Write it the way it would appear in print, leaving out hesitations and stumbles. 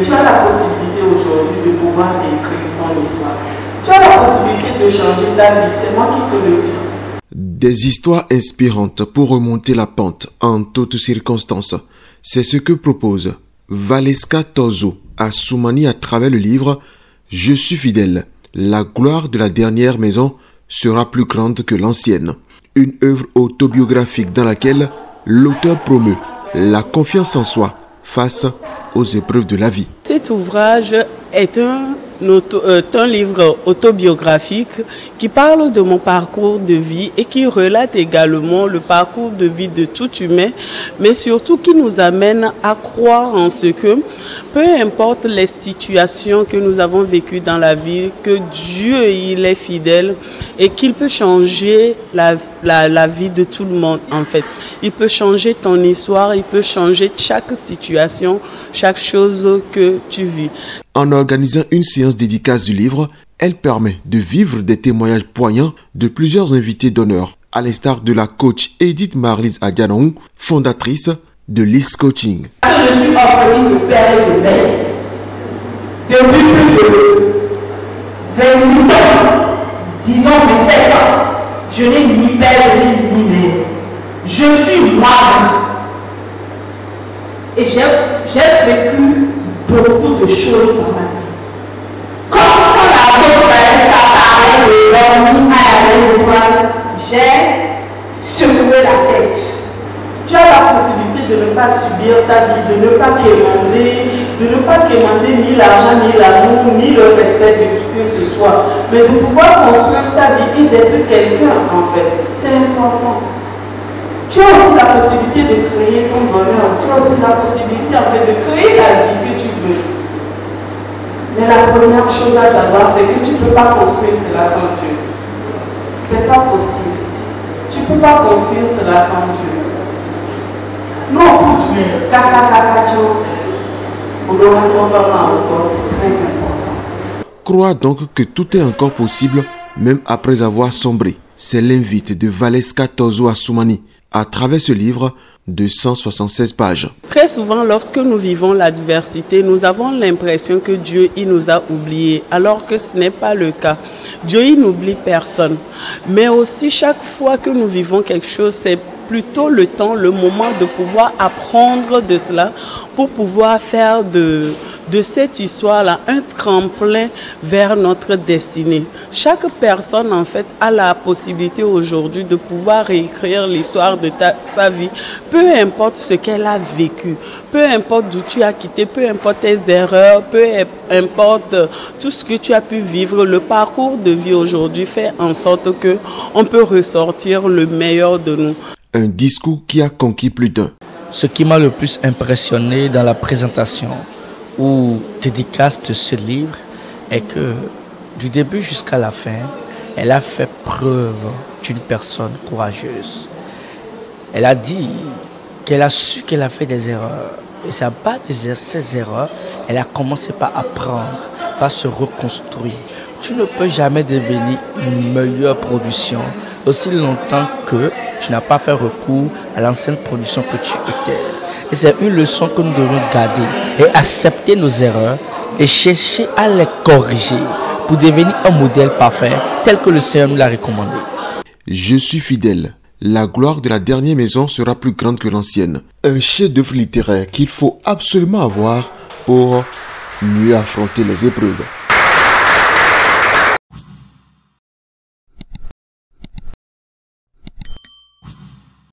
Tu as la possibilité aujourd'hui de pouvoir écrire ton histoire. Tu as la possibilité de changer ta vie, c'est moi qui te le dis. Des histoires inspirantes pour remonter la pente en toutes circonstances. C'est ce que propose Valeska Tozo Assoumani à travers le livre « Je suis fidèle. La gloire de la dernière maison sera plus grande que l'ancienne ». Une œuvre autobiographique dans laquelle l'auteur promeut la confiance en soi face aux épreuves de la vie. Cet ouvrage est un livre autobiographique qui parle de mon parcours de vie et qui relate également le parcours de vie de tout humain, mais surtout qui nous amène à croire en ce que, peu importe les situations que nous avons vécues dans la vie, que Dieu il est fidèle et qu'il peut changer la vie de tout le monde en fait. Il peut changer ton histoire, il peut changer chaque situation, chaque chose que tu vis. En organisant une séance dédicace du livre, elle permet de vivre des témoignages poignants de plusieurs invités d'honneur, à l'instar de la coach Edith Marlise Adianou, fondatrice de Lys Coaching. Je suis orpheline de père et de mère. Depuis plus de 28 ans, disons 27 ans, je n'ai ni père ni mère. Je suis moi-même. Et j'ai vécu beaucoup de choses dans ma vie. Comme quand la coach Valeska parlait de l'homme à l'étoile, j'ai secoué la tête. Tu as la possibilité de ne pas subir ta vie, de ne pas quémander ni l'argent, ni l'amour, ni le respect de qui que ce soit, mais de pouvoir construire ta vie et d'être quelqu'un en fait. C'est important. Tu as aussi la possibilité de créer ton bonheur. Tu as aussi la possibilité en fait de créer la vie que tu veux. Mais la première chose à savoir, c'est que tu ne peux pas construire cela sans Dieu. C'est pas possible. Tu ne peux pas construire cela sans Dieu. Non, pour Dieu, c'est très important. Crois donc que tout est encore possible, même après avoir sombré. C'est l'invite de Valeska Tozo Assoumani à travers ce livre de 176 pages. Très souvent, lorsque nous vivons l'adversité, nous avons l'impression que Dieu il nous a oubliés, alors que ce n'est pas le cas. Dieu il n'oublie personne. Mais aussi, chaque fois que nous vivons quelque chose, c'est plutôt le temps, le moment de pouvoir apprendre de cela pour pouvoir faire de cette histoire-là un tremplin vers notre destinée. Chaque personne, en fait, a la possibilité aujourd'hui de pouvoir réécrire l'histoire de sa vie, peu importe ce qu'elle a vécu, peu importe d'où tu as quitté, peu importe tes erreurs, peu importe tout ce que tu as pu vivre. Le parcours de vie aujourd'hui fait en sorte qu'on peut ressortir le meilleur de nous. Un discours qui a conquis plus d'un. Ce qui m'a le plus impressionné dans la présentation ou dédicace de ce livre est que du début jusqu'à la fin, elle a fait preuve d'une personne courageuse. Elle a dit qu'elle a su qu'elle a fait des erreurs. Et c'est à base de ces erreurs, elle a commencé par apprendre, par se reconstruire. Tu ne peux jamais devenir une meilleure production aussi longtemps que tu n'as pas fait recours à l'ancienne production que tu étais. Et c'est une leçon que nous devons garder et accepter nos erreurs et chercher à les corriger pour devenir un modèle parfait tel que le Seigneur nous l'a recommandé. Je suis fidèle. La gloire de la dernière maison sera plus grande que l'ancienne. Un chef-d'œuvre littéraire qu'il faut absolument avoir pour mieux affronter les épreuves.